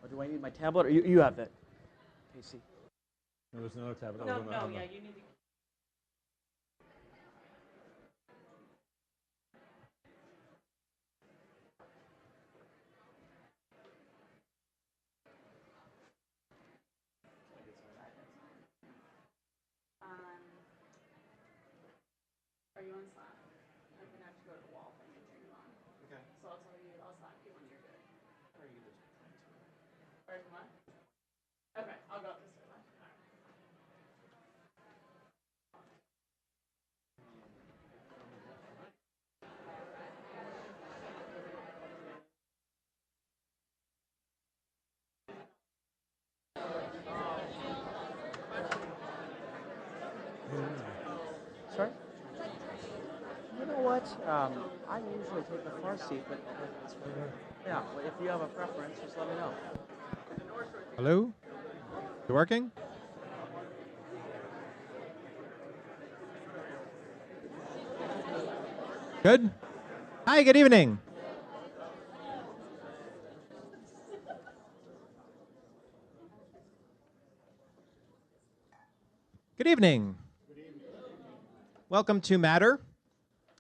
do I need my tablet, or you have that, Casey? There was no tablet. No, yeah, you need to. Are you on Slack? I'm gonna have to go to the wall thing and turn you on. Okay. So I'll tell you, I'll Slack you when you're good. Or you just Or come on. Okay, I'll go up this way. Sorry? You know what? I usually take the far seat, but yeah, well, if you have a preference, just let me know. Hello? You working? Good? Hi, good evening. Good evening. Welcome to Matter.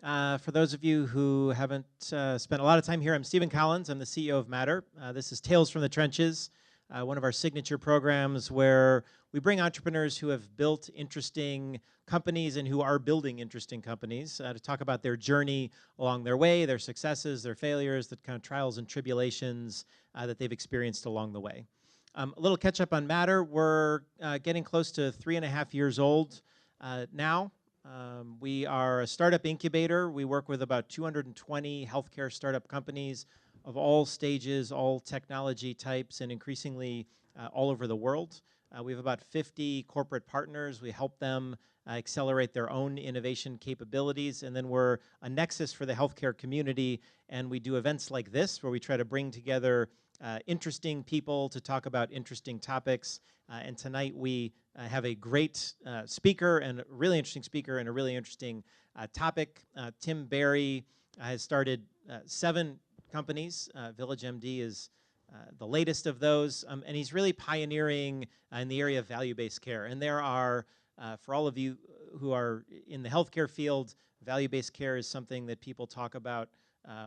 For those of you who haven't spent a lot of time here, I'm Stephen Collins. I'm the CEO of Matter. This is Tales from the Trenches, one of our signature programs where we bring entrepreneurs who have built interesting companies and who are building interesting companies to talk about their journey along their way, their successes, their failures, the kind of trials and tribulations that they've experienced along the way. A little catch up on Matter. We're getting close to 3.5 years old now. We are a startup incubator. We work with about 220 healthcare startup companies of all stages, all technology types, and increasingly all over the world. We have about 50 corporate partners. We help them accelerate their own innovation capabilities, and then we're a nexus for the healthcare community, and we do events like this where we try to bring together interesting people to talk about interesting topics. And tonight we have a great speaker, and a really interesting speaker, and a really interesting topic. Tim Barry has started 7 companies. VillageMD is the latest of those, and he's really pioneering in the area of value-based care. And there are, for all of you who are in the healthcare field, value-based care is something that people talk about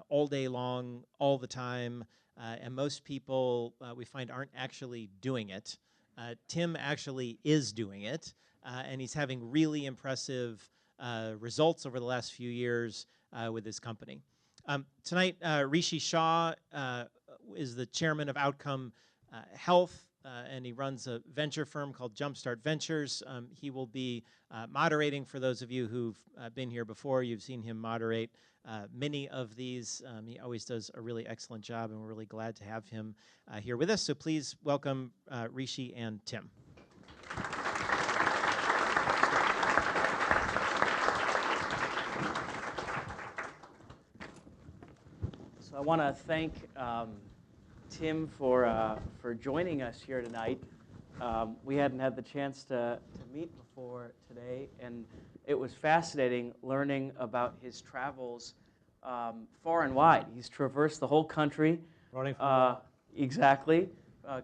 all day long, all the time, and most people we find aren't actually doing it. Tim actually is doing it, and he's having really impressive results over the last few years with his company. Tonight, Rishi Shah is the chairman of Outcome Health, and he runs a venture firm called Jumpstart Ventures. He will be moderating. For those of you who've been here before, you've seen him moderate many of these. He always does a really excellent job, and we're really glad to have him here with us. So please welcome Rishi and Tim. So I want to thank Tim for joining us here tonight. We hadn't had the chance to meet before today, and it was fascinating learning about his travels far and wide. He's traversed the whole country. Running from exactly.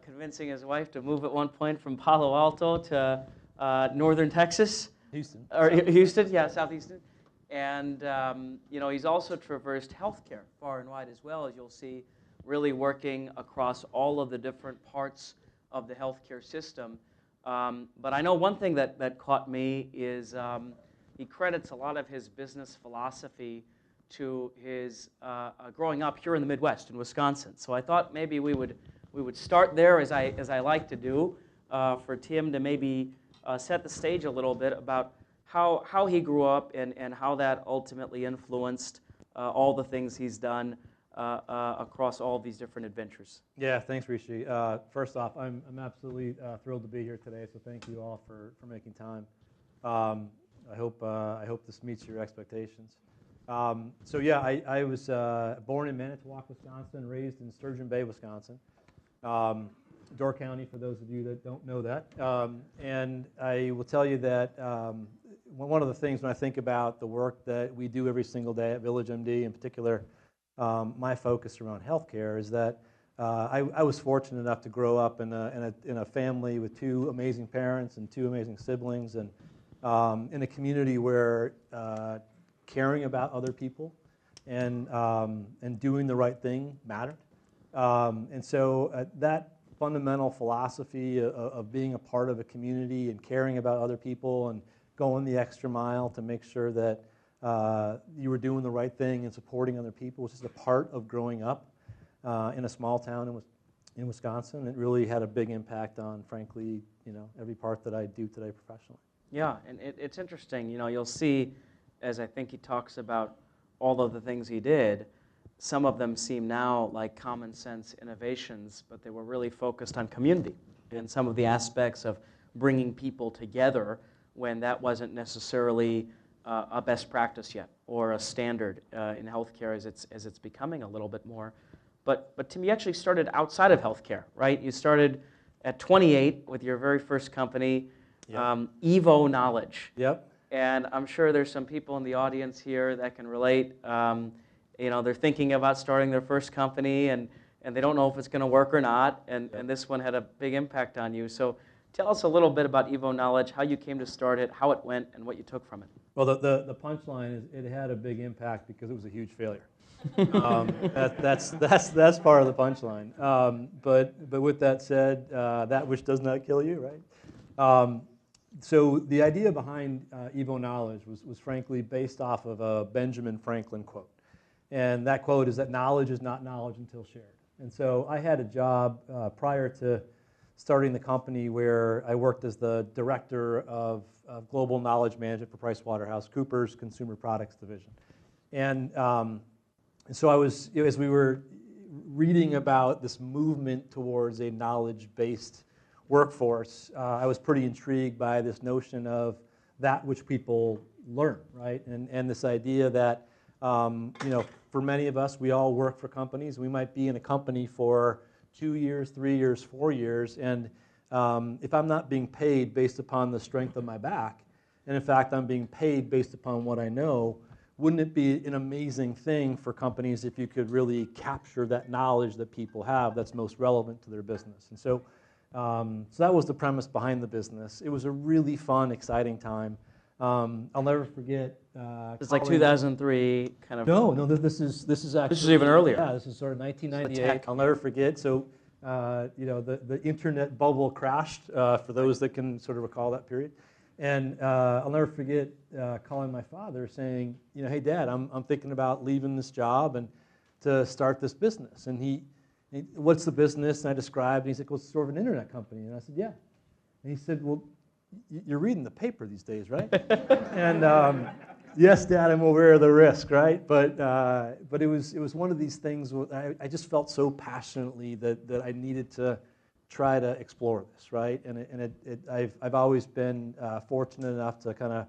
Convincing his wife to move at one point from Palo Alto to northern Texas. Houston. Or Houston, yeah, South Houston. And he's also traversed healthcare far and wide as well, as you'll see, really working across all of the different parts of the healthcare system. But I know one thing that caught me is he credits a lot of his business philosophy to his growing up here in the Midwest in Wisconsin. So I thought maybe we would start there, as I like to do, for Tim to maybe set the stage a little bit about how he grew up and how that ultimately influenced all the things he's done across all these different adventures. Yeah, thanks, Rishi. First off, I'm absolutely thrilled to be here today, so thank you all for making time. I hope this meets your expectations. So yeah, I was born in Manitowoc, Wisconsin, raised in Sturgeon Bay, Wisconsin. Door County, for those of you that don't know that. And I will tell you that one of the things when I think about the work that we do every single day at VillageMD, in particular, my focus around healthcare, is that I was fortunate enough to grow up in a family with two amazing parents and two amazing siblings, and in a community where caring about other people and doing the right thing mattered. And so that fundamental philosophy of being a part of a community and caring about other people and going the extra mile to make sure that you were doing the right thing and supporting other people was just a part of growing up in a small town in Wisconsin. It really had a big impact on, frankly, every part that I do today professionally. Yeah, and it's interesting. You'll see, as I think he talks about all of the things he did, some of them seem now like common sense innovations, but they were really focused on community and some of the aspects of bringing people together when that wasn't necessarily a best practice yet or a standard in healthcare as it's becoming a little bit more. But Tim, you actually started outside of healthcare, right? You started at 28 with your very first company, Yep. Evo Knowledge. Yep. And I'm sure there's some people in the audience here that can relate. They're thinking about starting their first company and they don't know if it's going to work or not. And this one had a big impact on you. So tell us a little bit about Evo Knowledge, how you came to start it, how it went, and what you took from it. Well, the punchline is it had a big impact because it was a huge failure. That's part of the punchline. But with that said, that which does not kill you, right? So the idea behind Evo Knowledge was frankly based off of a Benjamin Franklin quote. And that quote is that knowledge is not knowledge until shared. And so I had a job prior to starting the company where I worked as the director of global knowledge management for PricewaterhouseCoopers Consumer Products Division. And so I was, as we were reading about this movement towards a knowledge-based workforce, I was pretty intrigued by this notion of that which people learn, right? And this idea that, for many of us, we all work for companies. We might be in a company for 2 years, 3 years, 4 years, and if I'm not being paid based upon the strength of my back, and in fact I'm being paid based upon what I know, wouldn't it be an amazing thing for companies if you could really capture that knowledge that people have that's most relevant to their business? And so that was the premise behind the business. It was a really fun, exciting time. I'll never forget. It's like 2003 kind of. No, this is actually. This is even earlier. Yeah, this is sort of 1998. I'll never forget. So, the internet bubble crashed. For those that can sort of recall that period, and I'll never forget calling my father saying, hey, Dad, I'm thinking about leaving this job and to start this business. And he what's the business? And I described. And he's like, well, it's sort of an internet company. And I said, yeah. And he said, well, you're reading the paper these days, right? And yes, Dad, I'm aware of the risk, right? But it was one of these things where I just felt so passionately that I needed to try to explore this, right? And I've always been fortunate enough to kind of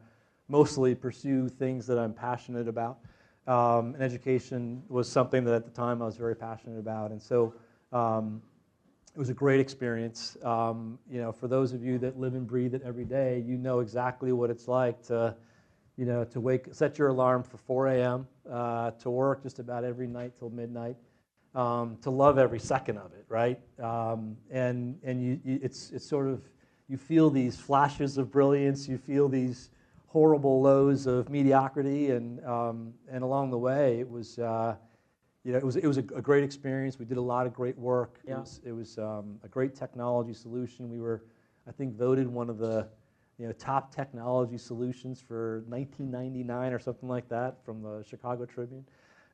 mostly pursue things that I'm passionate about. And education was something that at the time I was very passionate about, and so. It was a great experience. For those of you that live and breathe it every day, you know exactly what it's like to set your alarm for 4 a.m., to work just about every night till midnight, to love every second of it, right? It's sort of, you feel these flashes of brilliance, you feel these horrible lows of mediocrity, and along the way, it was. It was a great experience. We did a lot of great work. Yeah. It was a great technology solution. We were, I think, voted one of the top technology solutions for 1999 or something like that from the Chicago Tribune.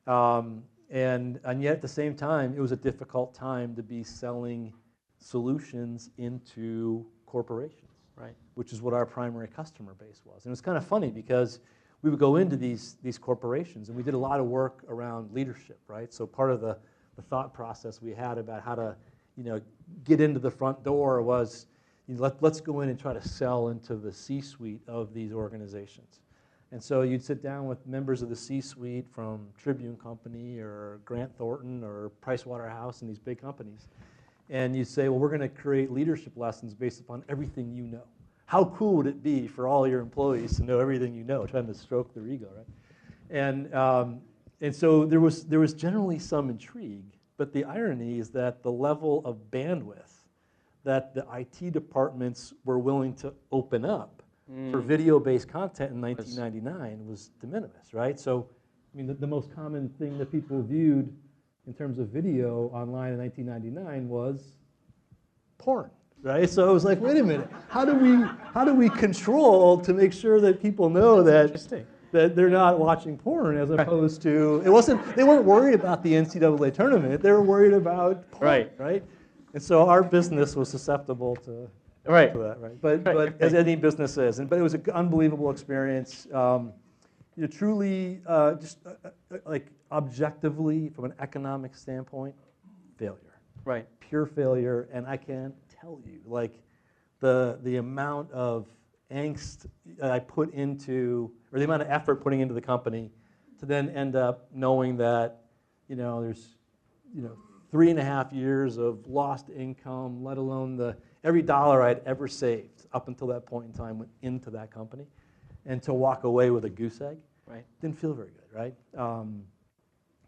And yet at the same time, it was a difficult time to be selling solutions into corporations, Right. which is what our primary customer base was. And it was kind of funny because we would go into these corporations, and we did a lot of work around leadership, right? So part of the thought process we had about how to, get into the front door was, let's go in and try to sell into the C-suite of these organizations. And so you'd sit down with members of the C-suite from Tribune Company or Grant Thornton or Pricewaterhouse and these big companies, and you'd say, well, we're going to create leadership lessons based upon everything you know. How cool would it be for all your employees to know everything you know, trying to stroke their ego, right? And so there was generally some intrigue, But the irony is that the level of bandwidth that the IT departments were willing to open up for video-based content in 1999 was de minimis, right? So, I mean, the most common thing that people viewed in terms of video online in 1999 was porn, right? So it was like, wait a minute, how do we control to make sure that people know that they're not watching porn, as opposed to, they weren't worried about the NCAA tournament, they were worried about porn, right? And so our business was susceptible to that, right? But as any business is, but it was an unbelievable experience. Truly, like objectively, from an economic standpoint, failure. Right. Pure failure, and I can't tell you, like, the amount of angst that I put into, or the amount of effort putting into the company, to then end up knowing that, there's, 3.5 years of lost income, let alone every dollar I'd ever saved up until that point in time went into that company, and to walk away with a goose egg, didn't feel very good, right?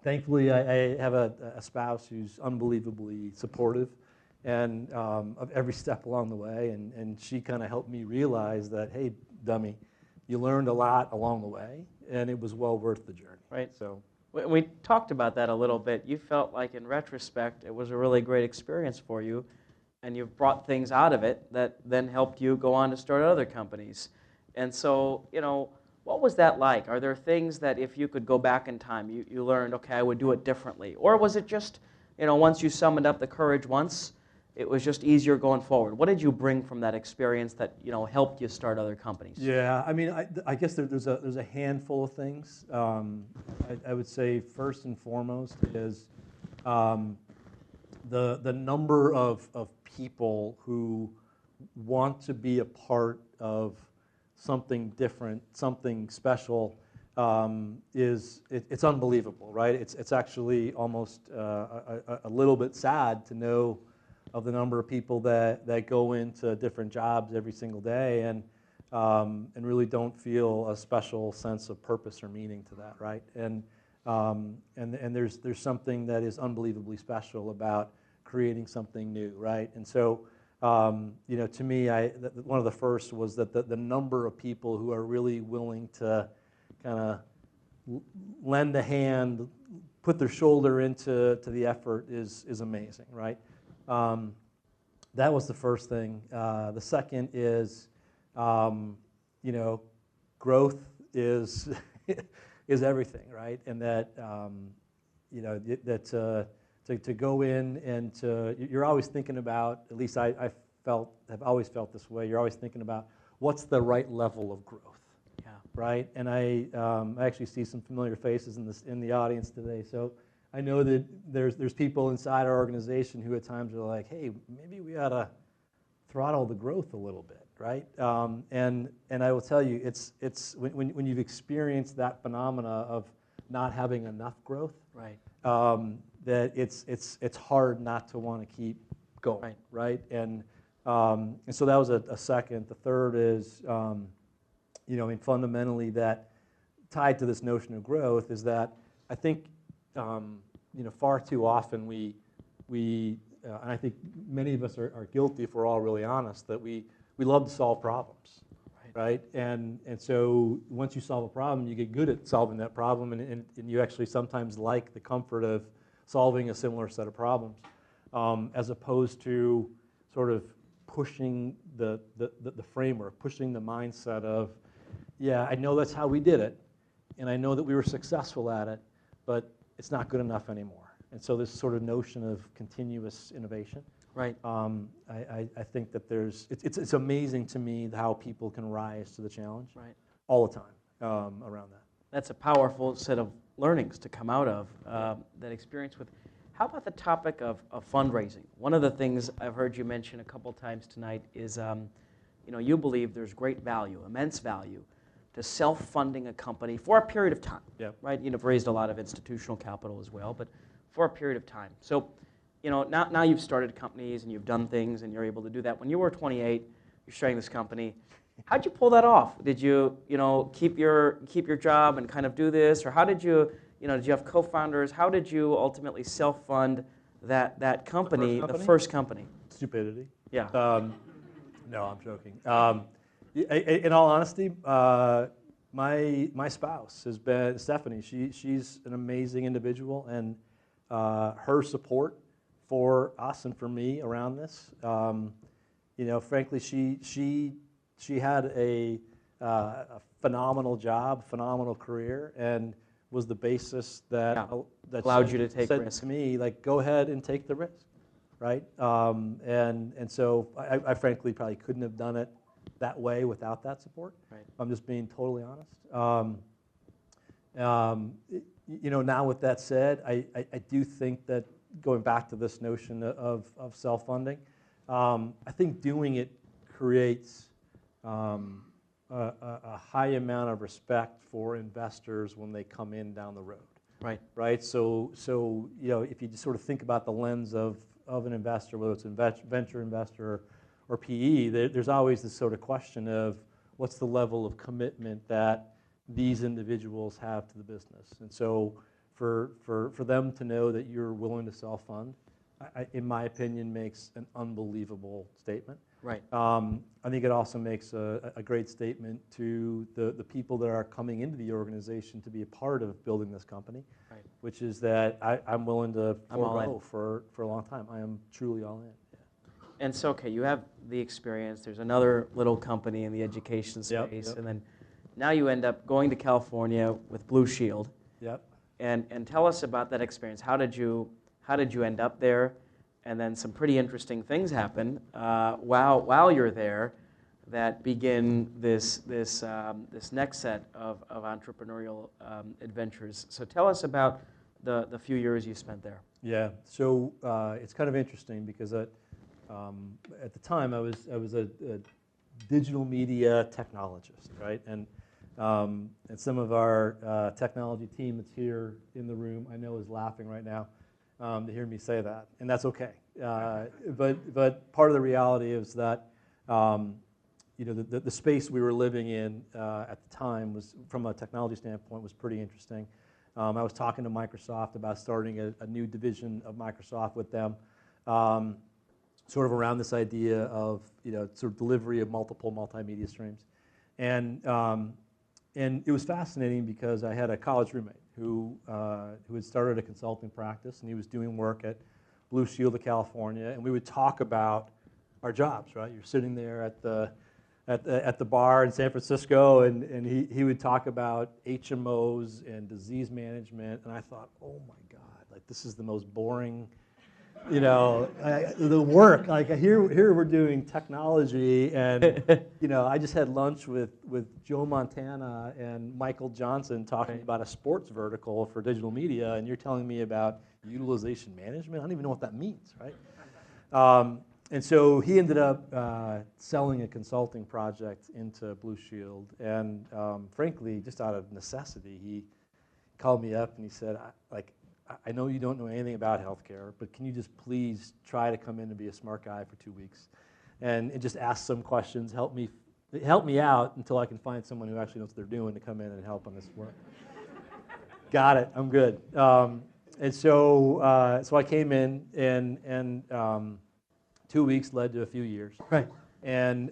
Thankfully, I have a spouse who's unbelievably supportive, and of every step along the way, and she kind of helped me realize that, hey, dummy, you learned a lot along the way, and it was well worth the journey. Right. So we talked about that a little bit. You felt like, in retrospect, it was a really great experience for you, and you've brought things out of it that then helped you go on to start other companies. And so, what was that like? Are there things that, if you could go back in time, you learned, okay, I would do it differently? Or was it just, once you summoned up the courage once, it was just easier going forward? What did you bring from that experience that, helped you start other companies? Yeah, I mean, I guess there's a handful of things. I would say first and foremost is the number of people who want to be a part of something different, something special, it's unbelievable, right? It's actually almost a little bit sad to know of the number of people that go into different jobs every single day and really don't feel a special sense of purpose or meaning to that, right? And there's something that is unbelievably special about creating something new, right? And so, to me, one of the first was that the number of people who are really willing to kind of lend a hand, put their shoulder into the effort is amazing, right? That was the first thing. The second is, growth is is everything, right? And that to go in and you're always thinking about, at least have always felt this way, you're always thinking about what's the right level of growth, right? And I actually see some familiar faces in the audience today, so I know that there's people inside our organization who at times are like, hey, maybe we ought to throttle the growth a little bit, right? And I will tell you, it's when you've experienced that phenomena of not having enough growth, right? That it's hard not to want to keep going, right? And so that was a second. The third is, fundamentally that tied to this notion of growth is that I think, far too often we and I think many of us are guilty, if we're all really honest, that we love to solve problems, right? And so once you solve a problem, you get good at solving that problem, and you actually sometimes like the comfort of solving a similar set of problems, as opposed to sort of pushing the framework, pushing the mindset of, yeah, I know that's how we did it, and I know that we were successful at it, but it's not good enough anymore. And so this sort of notion of continuous innovation. Right. I think that it's amazing to me how people can rise to the challenge. Right. All the time around that. That's a powerful set of learnings to come out of that experience with. How about the topic of fundraising? One of the things I've heard you mention a couple times tonight is, you believe there's great value, immense value, to self-funding a company for a period of time. Yeah. Right. You've raised a lot of institutional capital as well, but for a period of time. So, now you've started companies and you've done things and you're able to do that. When you were 28, you're starting this company. How'd you pull that off? Did you, keep your job and kind of do this, or how did you, did you have co-founders? How did you ultimately self-fund that company, the company? first company? Stupidity. Yeah. No, I'm joking. In all honesty, my spouse has been Stephanie. She's an amazing individual, and her support for us and for me around this. Frankly, she had a phenomenal job, phenomenal career, and was the basis that allowed you to take said risk. to me, like, go ahead and take the risk, right? And so I frankly probably couldn't have done it that way without that support. Right. I'm just being totally honest. Now with that said, I do think that going back to this notion of self-funding, I think doing it creates a high amount of respect for investors when they come in down the road. Right. Right. So if you just sort of think about the lens of an investor, whether it's a venture investor or PE, there's always this sort of question of what's the level of commitment that these individuals have to the business. And so for them to know that you're willing to self-fund, in my opinion, makes an unbelievable statement. Right. I think it also makes a great statement to the people that are coming into the organization to be a part of building this company, Right. which is that I'm willing to I'm all forego for a long time. I am truly all in. Yeah. And so, okay, you have the experience. There's another little company in the education space, Yep. and then now you end up going to California with Blue Shield. Yep. And tell us about that experience. How did you end up there? And then some pretty interesting things happen while you're there that begin this next set of entrepreneurial adventures. So tell us about the few years you spent there. Yeah. So it's kind of interesting because at the time I was a digital media technologist, right? And some of our technology team that's here in the room I know is laughing right now to hear me say that, and that's okay. But part of the reality is that the space we were living in at the time was, from a technology standpoint, was pretty interesting. I was talking to Microsoft about starting a new division of Microsoft with them, sort of around this idea of sort of delivery of multiple multimedia streams, and it was fascinating because I had a college roommate who had started a consulting practice, and he was doing work at Blue Shield of California, and we would talk about our jobs, right? You're sitting there at the bar in San Francisco, and he would talk about HMOs and disease management, and I thought, oh my God, like this is the most boring, the work. Like here we're doing technology, and I just had lunch with Joe Montana and Michael Johnson talking about a sports vertical for digital media, and you're telling me about utilization management? I don't even know what that means, right? And so he ended up selling a consulting project into Blue Shield, and frankly, just out of necessity, he called me up and he said, I know you don't know anything about healthcare, but can you just please try to come in and be a smart guy for 2 weeks, and just ask some questions, help me out until I can find someone who actually knows what they're doing to come in and help on this work. Got it, I'm good. And so I came in, and 2 weeks led to a few years. Right. And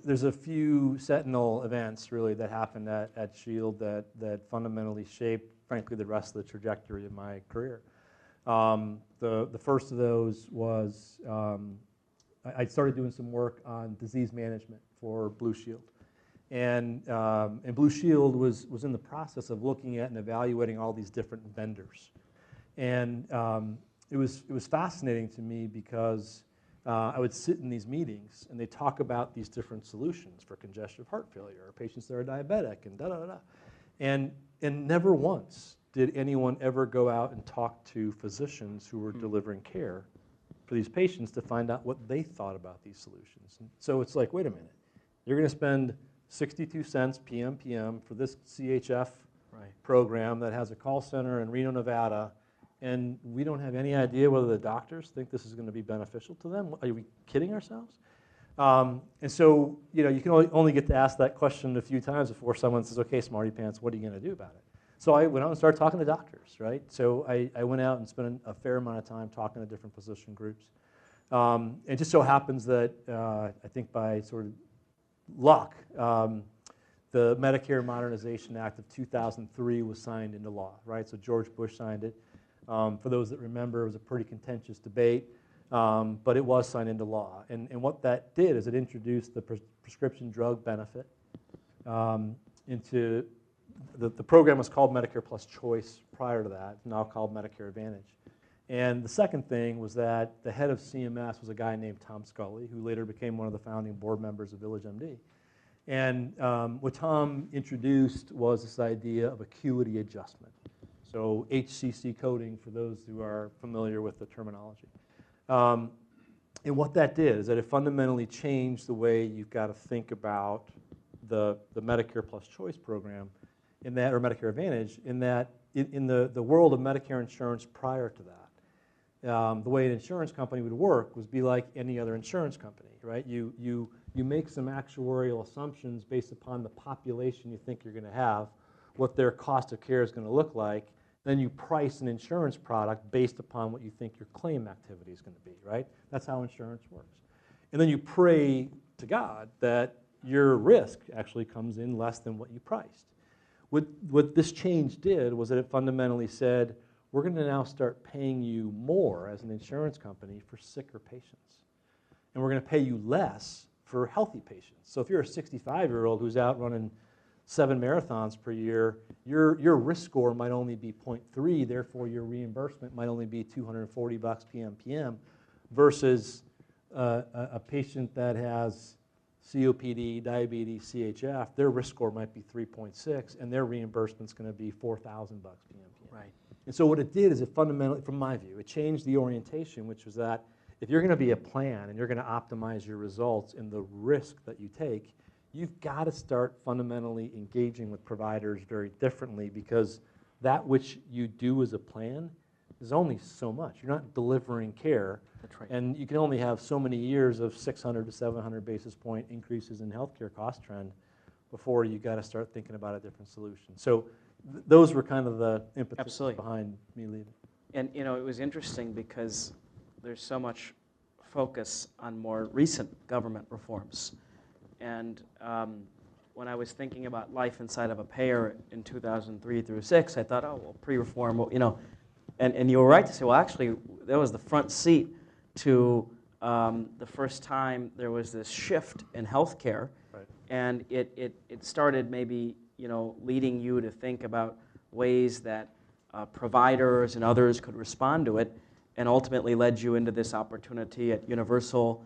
there's a few sentinel events really that happened at Shield that fundamentally shaped, frankly, the rest of the trajectory of my career. The first of those was I started doing some work on disease management for Blue Shield. And Blue Shield was in the process of looking at and evaluating all these different vendors. And it was fascinating to me because I would sit in these meetings and they talk about these different solutions for congestive heart failure or patients that are diabetic and da-da-da-da. And never once did anyone ever go out and talk to physicians who were delivering care for these patients to find out what they thought about these solutions. And so it's like, wait a minute, you're going to spend 62 cents PM for this CHF program that has a call center in Reno, Nevada, and we don't have any idea whether the doctors think this is going to be beneficial to them. Are we kidding ourselves? And so, you can only get to ask that question a few times before someone says, okay, smarty pants, what are you going to do about it? So I went out and started talking to doctors, right? So I went out and spent a fair amount of time talking to different physician groups. It just so happens that I think by sort of luck, the Medicare Modernization Act of 2003 was signed into law, right? So George Bush signed it. For those that remember, it was a pretty contentious debate, but it was signed into law. And what that did is it introduced the prescription drug benefit into the program was called Medicare Plus Choice prior to that, now called Medicare Advantage. And the second thing was that the head of CMS was a guy named Tom Scully, who later became one of the founding board members of VillageMD. And what Tom introduced was this idea of acuity adjustment. So HCC coding, for those who are familiar with the terminology. And what that did is that it fundamentally changed the way you've got to think about the Medicare Plus Choice program, in that, or Medicare Advantage, in that in the world of Medicare insurance prior to that, the way an insurance company would work was be like any other insurance company, right? You make some actuarial assumptions based upon the population you think you're going to have, what their cost of care is going to look like, then you price an insurance product based upon what you think your claim activity is going to be, right? That's how insurance works. And then you pray to God that your risk actually comes in less than what you priced. What this change did was that it fundamentally said, we're going to now start paying you more as an insurance company for sicker patients. And we're going to pay you less for healthy patients. So if you're a 65-year-old who's out running 7 marathons per year, your risk score might only be 0.3, therefore your reimbursement might only be $240 PMPM, versus a patient that has COPD, diabetes, CHF, their risk score might be 3.6, and their reimbursement's going to be $4,000 PMPM. Right. And so what it did is it fundamentally, from my view, it changed the orientation, which was that if you're going to be a plan and you're going to optimize your results in the risk that you take, you've got to start fundamentally engaging with providers very differently, because that which you do as a plan is only so much. You're not delivering care. That's right. And you can only have so many years of 600 to 700 basis point increases in healthcare cost trend before you got to start thinking about a different solution. So those were kind of the impetus Absolutely. behind me leaving. And you know, it was interesting because there's so much focus on more recent government reforms. And when I was thinking about life inside of a payer in 2003 through 6, I thought, oh, well, pre-reform, well, you know, and you were right to say, well, actually, that was the front seat to the first time there was this shift in healthcare. Right. And it started maybe, you know, leading you to think about ways that providers and others could respond to it, and ultimately led you into this opportunity at Universal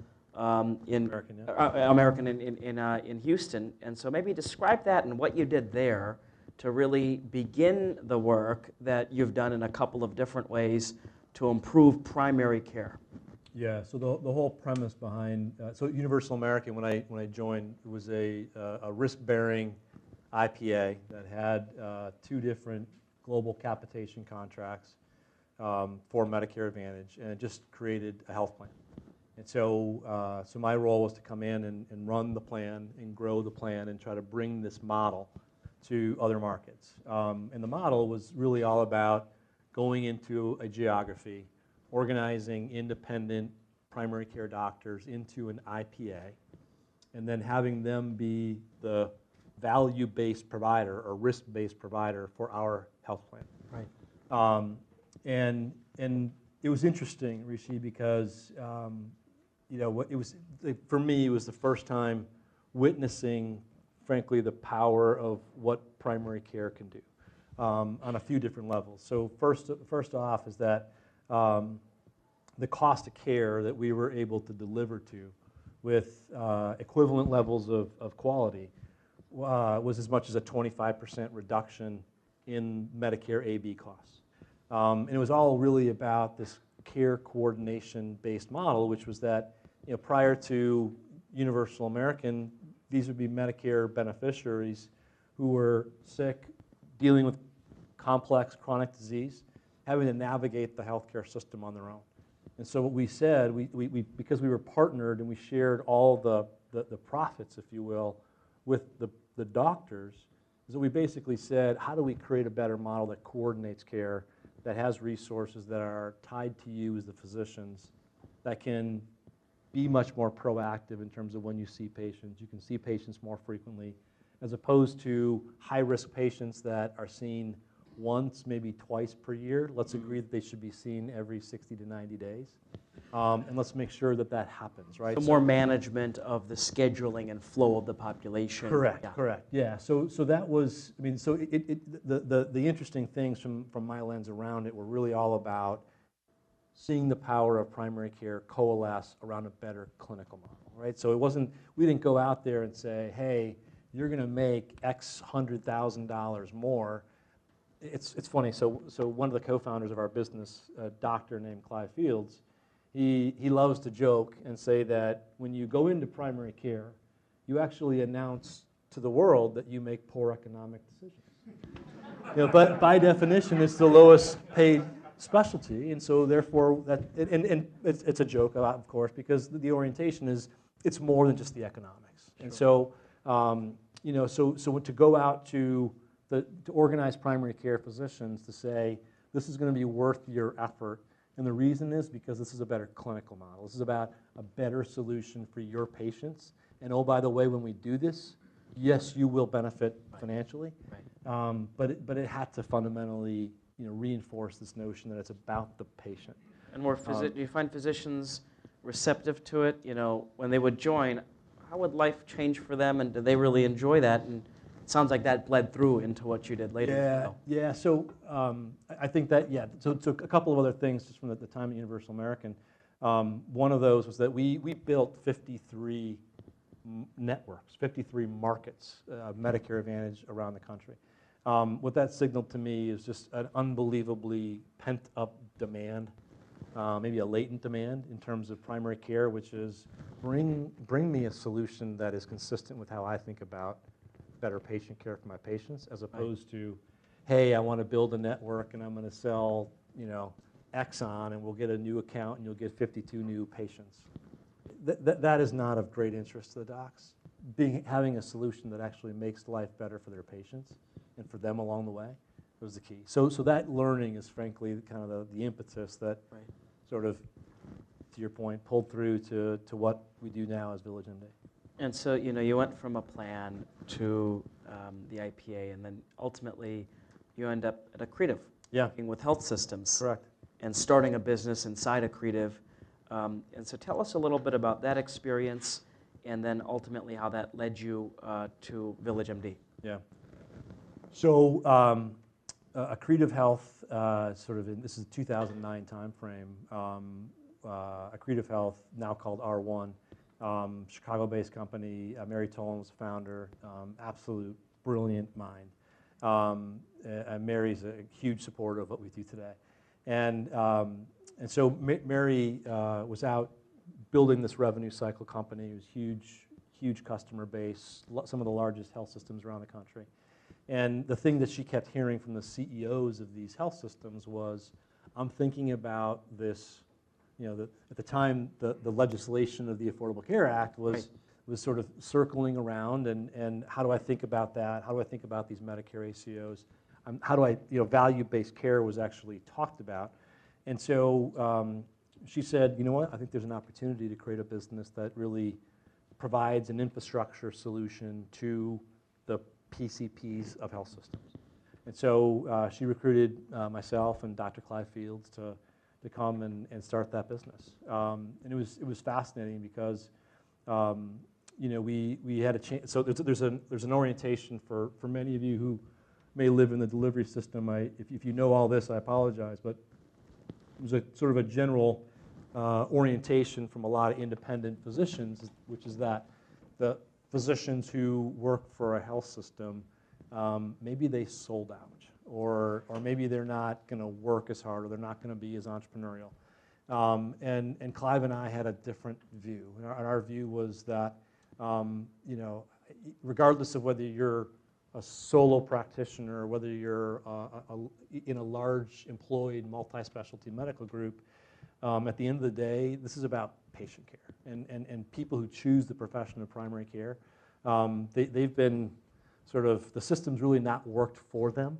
in American in Houston. And so maybe describe that and what you did there to really begin the work that you've done in a couple of different ways to improve primary care. Yeah, so the whole premise behind, so Universal American, when I joined, it was a risk-bearing IPA that had 2 different global capitation contracts for Medicare Advantage, and it just created a health plan. And so, so my role was to come in and run the plan and grow the plan and try to bring this model to other markets. And the model was really all about going into a geography, organizing independent primary care doctors into an IPA, and then having them be the value-based provider or risk-based provider for our health plan. Right. And it was interesting, Rishi, because you know, it was, for me, it was the first time witnessing, frankly, the power of what primary care can do on a few different levels. So first off is that the cost of care that we were able to deliver to with equivalent levels of quality was as much as a 25% reduction in Medicare AB costs. And it was all really about this care coordination-based model, which was that, you know, prior to Universal American, these would be Medicare beneficiaries who were sick, dealing with complex chronic disease, having to navigate the healthcare system on their own. And so what we said, because we were partnered and we shared all the profits, if you will, with the doctors, is that we basically said, how do we create a better model that coordinates care, that has resources that are tied to you as the physicians, that can be much more proactive in terms of when you see patients. You can see patients more frequently, as opposed to high-risk patients that are seen once, maybe twice per year. Let's agree that they should be seen every 60 to 90 days. And let's make sure that that happens, right? So more management of the scheduling and flow of the population. Correct, Yeah. correct. Yeah, so that was, I mean, so the interesting things from my lens around it were really all about seeing the power of primary care coalesce around a better clinical model, right? So it wasn't, we didn't go out there and say, hey, you're going to make X $100,000 more. It's funny, so one of the co-founders of our business, a doctor named Clive Fields, he loves to joke and say that when you go into primary care, you actually announce to the world that you make poor economic decisions. But by definition, it's the lowest paid specialty, and so therefore, and it's a joke, of course, because the orientation is it's more than just the economics. Sure. And so, so to go out to organize primary care physicians to say this is going to be worth your effort. And the reason is because this is a better clinical model. This is about a better solution for your patients. And oh, by the way, when we do this, yes, you will benefit financially. Right. But it had to fundamentally reinforce this notion that it's about the patient. And do you find physicians receptive to it? When they would join, how would life change for them, and do they really enjoy that? And it sounds like that bled through into what you did later. Yeah. So I think that, So a couple of other things just from the time at Universal American. One of those was that we built 53 networks, 53 markets of Medicare Advantage around the country. What that signaled to me is just an unbelievably pent-up demand, maybe a latent demand in terms of primary care, which is bring me a solution that is consistent with how I think about better patient care for my patients, as opposed to, hey, I want to build a network and I'm going to sell, Exxon and we'll get a new account and you'll get 52 new patients. That is not of great interest to the docs. Having a solution that actually makes life better for their patients and for them along the way was the key. So that learning is frankly kind of the impetus that sort of, to your point, pulled through to what we do now as VillageMD. And so, you went from a plan to the IPA, and then ultimately you end up at Accretive, working with health systems. Correct. And starting a business inside Accretive. And so tell us a little bit about that experience, and then ultimately how that led you to VillageMD. Yeah. So Accretive Health, this is 2009 timeframe. Accretive Health, now called R1. Chicago-based company. Mary Tolan was the founder. Absolute brilliant mind. Mary's a huge supporter of what we do today. And so Mary was out building this revenue cycle company. It was huge customer base, some of the largest health systems around the country. And the thing that she kept hearing from the CEOs of these health systems was, I'm thinking about this. At the time, the legislation of the Affordable Care Act was sort of circling around, and how do I think about that? How do I think about these Medicare ACOs? How do I, value-based care was actually talked about. And so she said, you know what, I think there's an opportunity to create a business that really provides an infrastructure solution to the PCPs of health systems. And so she recruited myself and Dr. Clive Fields to come and start that business. And it was fascinating because we had a chance. So there's an orientation for many of you who may live in the delivery system. If you know all this, I apologize, but it was a sort of a general orientation from a lot of independent physicians, which is that the physicians who work for a health system, maybe they sold out. Or maybe they're not going to work as hard, or they're not going to be as entrepreneurial. And Clive and I had a different view. And our view was that, regardless of whether you're a solo practitioner or whether you're in a large employed multi-specialty medical group, at the end of the day, this is about patient care. And people who choose the profession of primary care, they've been sort of the system's really not worked for them,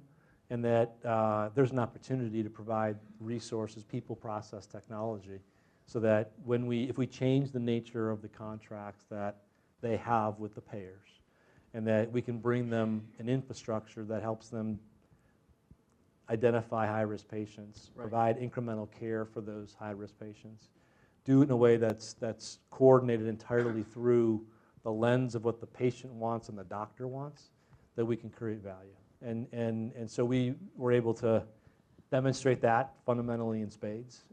and that there's an opportunity to provide resources, people, process, technology, so that if we change the nature of the contracts that they have with the payers, and that we can bring them an infrastructure that helps them identify high-risk patients, provide incremental care for those high-risk patients, do it in a way that's coordinated entirely through the lens of what the patient wants and the doctor wants, that we can create value. And so we were able to demonstrate that fundamentally in spades,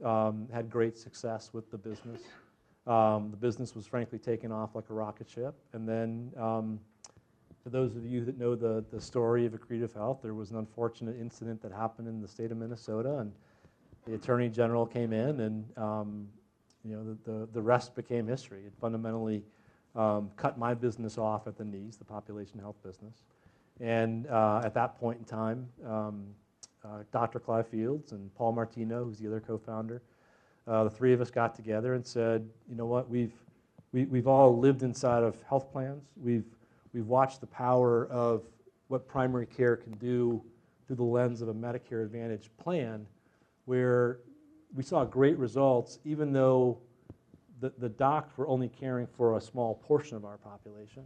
had great success with the business. The business was frankly taken off like a rocket ship. And then for those of you that know the story of Accretive Health, there was an unfortunate incident that happened in the state of Minnesota, and the Attorney General came in, and the rest became history. It fundamentally cut my business off at the knees, the population health business. And at that point in time, Dr. Clive Fields and Paul Martino, who's the other co-founder, the three of us got together and said, you know what, we've all lived inside of health plans. We've watched the power of what primary care can do through the lens of a Medicare Advantage plan, where we saw great results, even though the docs were only caring for a small portion of our population.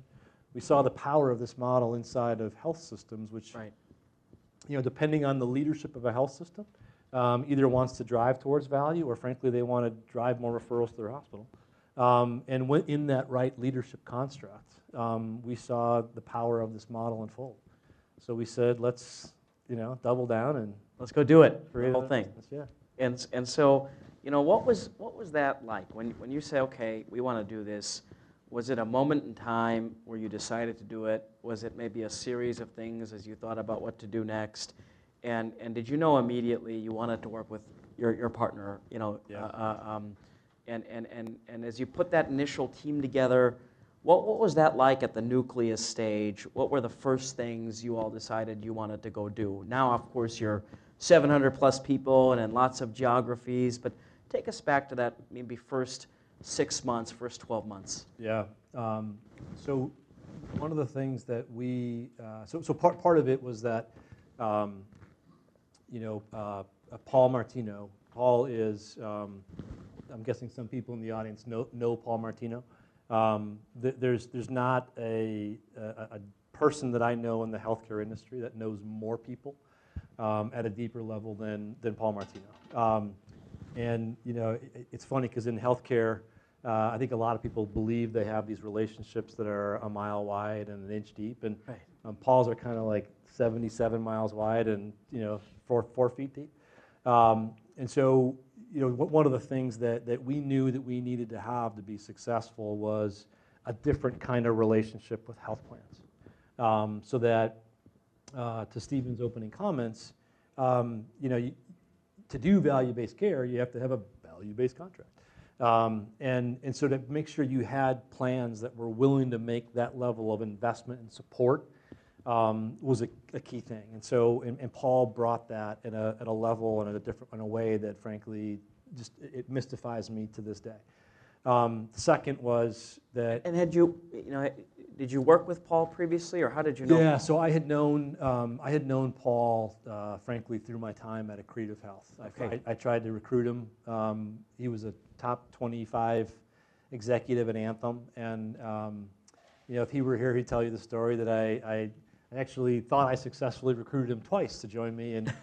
We saw the power of this model inside of health systems, which, depending on the leadership of a health system, either wants to drive towards value, or frankly, they want to drive more referrals to their hospital. And in that right leadership construct, we saw the power of this model unfold. So we said, let's double down and let's go do it. The whole thing. Yeah. And so, what was that like when you say, okay, we want to do this? Was it a moment in time where you decided to do it? Was it maybe a series of things as you thought about what to do next? And did you know immediately you wanted to work with your partner? Yeah. And as you put that initial team together, what was that like at the nucleus stage? What were the first things you all decided you wanted to go do? Now, of course, you're 700 plus people and in lots of geographies, but take us back to that maybe first 6 months, first 12 months. Yeah. So one of the things that part of it was that, Paul Martino. Paul is, I'm guessing some people in the audience know Paul Martino. There's not a person that I know in the healthcare industry that knows more people at a deeper level than Paul Martino. And it's funny because in healthcare, I think a lot of people believe they have these relationships that are a mile wide and an inch deep, and Paul's are kind of like 77 miles wide and 4 feet deep. And so one of the things that we knew that we needed to have to be successful was a different kind of relationship with health plans, so that to Stephen's opening comments, to do value-based care, you have to have a value-based contract. And so to make sure you had plans that were willing to make that level of investment and support was a key thing. And so, and Paul brought that at a level and in a way that frankly, just it mystifies me to this day. The second was that. And did you work with Paul previously, or how did you know? Yeah, Paul? so I had known Paul, frankly, through my time at Accretive Health. Okay. I tried to recruit him. He was a top 25 executive at Anthem, and if he were here, he'd tell you the story that I actually thought I successfully recruited him twice to join me, and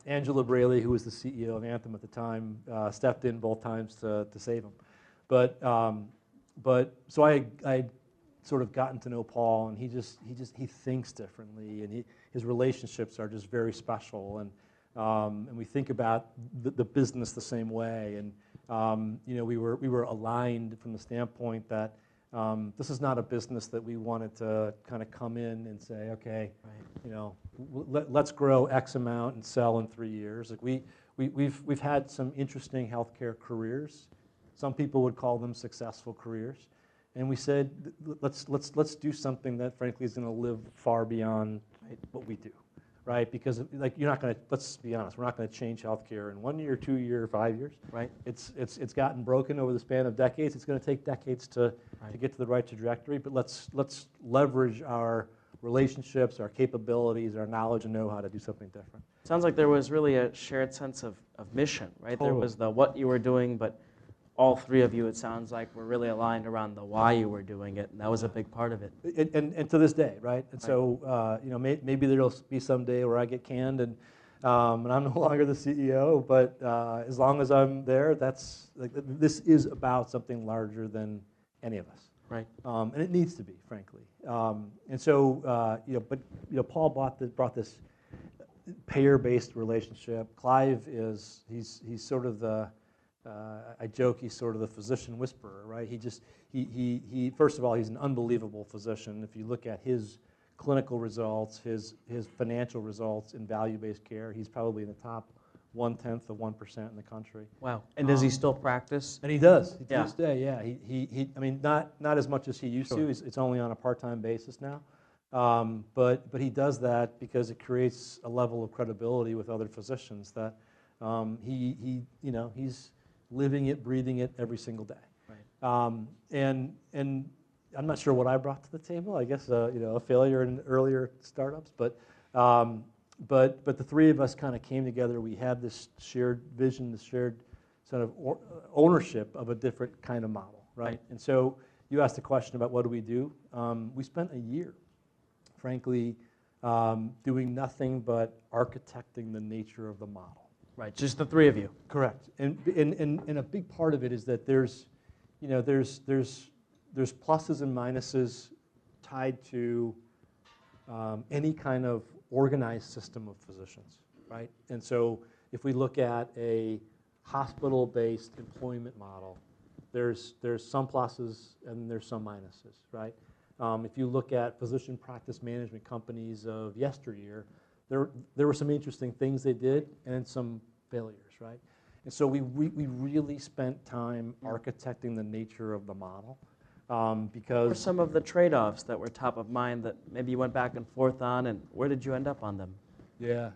Angela Braley, who was the CEO of Anthem at the time, stepped in both times to save him. But so I sort of gotten to know Paul, and he thinks differently, and his relationships are just very special, and we think about the business the same way, and we were aligned from the standpoint that this is not a business that we wanted to kind of come in and say, okay, let's grow X amount and sell in 3 years. Like we've had some interesting healthcare careers. Some people would call them successful careers. And we said, let's do something that frankly is going to live far beyond what we do, right? Because you're not going to. Let's be honest, we're not going to change healthcare in 1 year, 2 year, 5 years. Right. It's gotten broken over the span of decades. It's going to take decades to get to the right trajectory. But let's leverage our relationships, our capabilities, our knowledge and know-how to do something different. Sounds like there was really a shared sense of mission, right? There Totally. was the what you were doing, but all three of you, it sounds like, were really aligned around the why you were doing it, and that was a big part of it. And to this day, right? And so, you know, maybe there'll be some day where I get canned and I'm no longer the CEO, but as long as I'm there, that's like, this is about something larger than any of us. Right. And it needs to be, frankly. And so, you know, but you know, Paul brought this payer-based relationship. Clive he's sort of the I joke he's sort of the physician whisperer, right? He first of all, he's an unbelievable physician. If you look at his clinical results, his financial results in value-based care, he's probably in the top 1/10 of 1% in the country. Wow. And does he still practice? And he does. To Yeah. this day, yeah. I mean, not as much as he used to. It's only on a part-time basis now. But he does that because it creates a level of credibility with other physicians that you know, he's living it, breathing it every single day. Right. And I'm not sure what I brought to the table. I guess you know, a failure in earlier startups, but the three of us kind of came together. We had this shared vision, this shared sort of ownership of a different kind of model, right? And so you asked a question about what do we do. We spent a year, frankly, doing nothing but architecting the nature of the model. Right, just the three of you. Correct. And a big part of it is that there's pluses and minuses tied to any kind of organized system of physicians, right? And so if we look at a hospital-based employment model, there's some pluses and there's some minuses, right? If you look at physician practice management companies of yesteryear, there were some interesting things they did and some failures, right? And so we really spent time architecting the nature of the model because... What are some of the trade-offs that were top of mind that maybe you went back and forth on, and where did you end up on them? Yeah,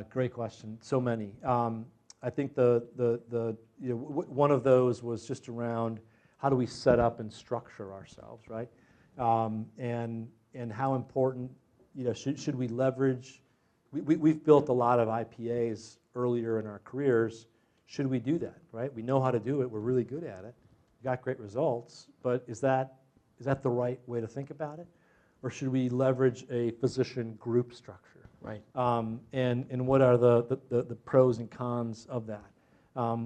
great question. So many. I think you know, one of those was just around how do we set up and structure ourselves, right? And how important, you know, should we leverage... We've built a lot of IPAs earlier in our careers. Should we do that, right? We know how to do it. We're really good at it. We got great results. But is that the right way to think about it? Or should we leverage a physician group structure? Right. And what are the pros and cons of that?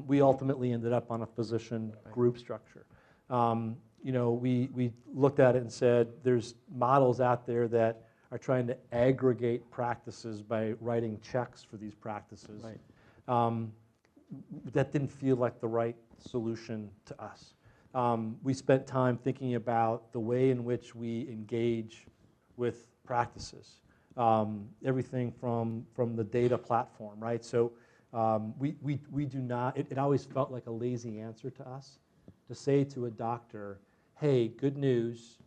We ultimately ended up on a physician group structure. You know, we looked at it and said there's models out there that are trying to aggregate practices by writing checks for these practices. Right. That didn't feel like the right solution to us. We spent time thinking about the way in which we engage with practices. Everything from the data platform, right? So we do not, it always felt like a lazy answer to us to say to a doctor, hey, good news,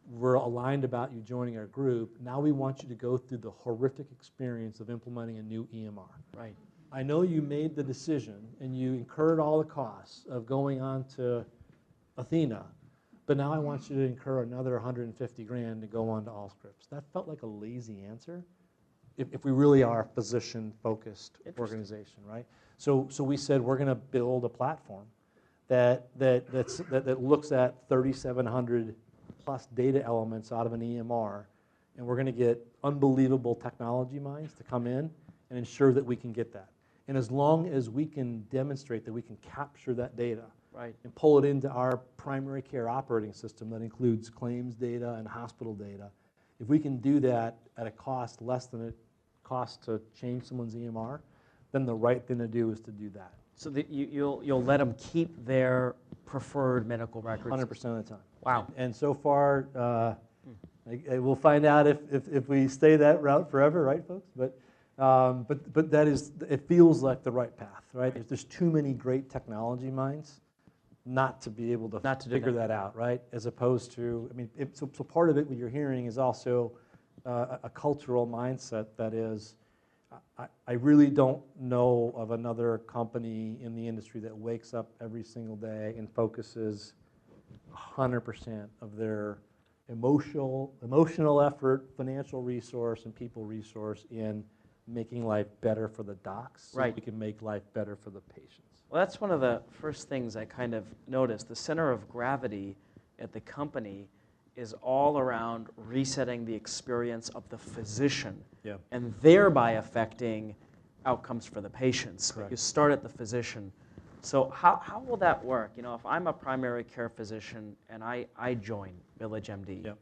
we're aligned about you joining our group. Now we want you to go through the horrific experience of implementing a new EMR. Right. I know you made the decision and you incurred all the costs of going on to Athena, but now I want you to incur another 150 grand to go on to Allscripts. That felt like a lazy answer if we really are a physician-focused organization, right? So we said we're going to build a platform that looks at 3,700 plus data elements out of an EMR, and we're going to get unbelievable technology minds to come in and ensure that we can get that. And as long as we can demonstrate that we can capture that data and pull it into our primary care operating system that includes claims data and hospital data, if we can do that at a cost less than it costs to change someone's EMR, then the right thing to do is to do that. So that you'll let them keep their preferred medical records? 100% of the time. Wow. And so far, we'll find out if we stay that route forever, right, folks? But that is, it feels like the right path, right? There's too many great technology minds not to be able to figure that out, right? As opposed to, I mean, so part of it, what you're hearing is also a cultural mindset that is, I really don't know of another company in the industry that wakes up every single day and focuses 100% of their emotional effort, financial resource, and people resource in making life better for the docs, so Right. we can make life better for the patients. Well, that's one of the first things I kind of noticed. The center of gravity at the company is all around resetting the experience of the physician, Yeah. and thereby affecting outcomes for the patients. But Correct. you start at the physician. So how will that work? You know, if I'm a primary care physician and I join VillageMD, Yep.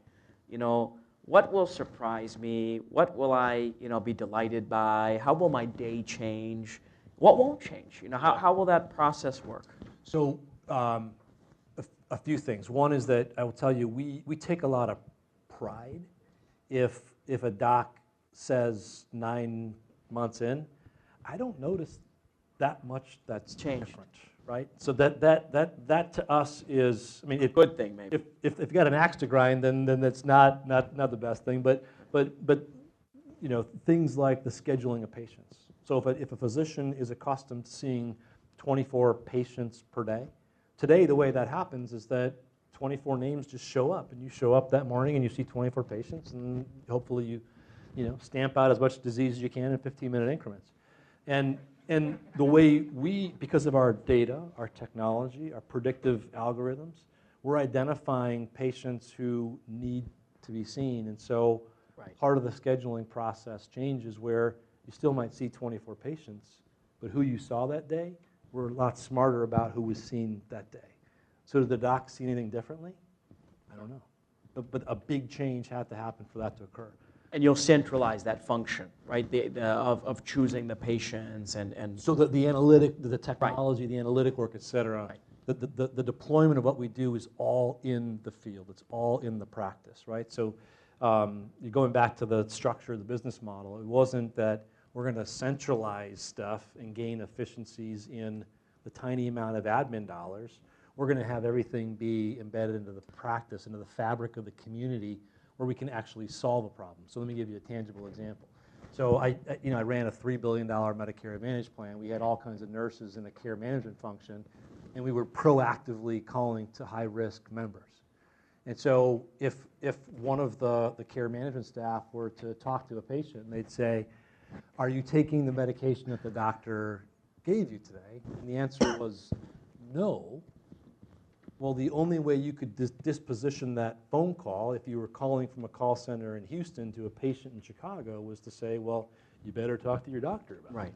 you know, what will surprise me? What will I, be delighted by? How will my day change? What won't change? You know, how will that process work? So a few things. One is that I will tell you, we take a lot of pride if a doc says 9 months in, I don't notice that much that's Changed. different, right? So that to us is, I mean, Good thing, maybe. if you've got an axe to grind, then that's not the best thing. But things like the scheduling of patients. So if a physician is accustomed to seeing 24 patients per day, today the way that happens is that 24 names just show up, and you show up that morning and you see 24 patients, and hopefully you stamp out as much disease as you can in 15-minute increments. And the way because of our data, our technology, our predictive algorithms, we're identifying patients who need to be seen. And so Right. part of the scheduling process changes where you still might see 24 patients, but who you saw that day, we're a lot smarter about who was seen that day. So did the doc see anything differently? I don't know. But a big change had to happen for that to occur. And you'll centralize that function, right? Of choosing the patients and So the analytic, the technology, the analytic work, et cetera, Right. the deployment of what we do is all in the field. It's all in the practice, right? So you're going back to the structure of the business model. It wasn't that we're going to centralize stuff and gain efficiencies in the tiny amount of admin dollars. We're going to have everything be embedded into the practice, into the fabric of the community, where we can actually solve a problem. So let me give you a tangible example. So I ran a $3 billion Medicare Advantage plan. We had all kinds of nurses in a care management function, and we were proactively calling to high-risk members. And so if one of the care management staff were to talk to a patient, and they'd say, "Are you taking the medication that the doctor gave you today?" And the answer was no. Well, the only way you could disposition that phone call, if you were calling from a call center in Houston to a patient in Chicago, was to say, well, you better talk to your doctor about Right. it.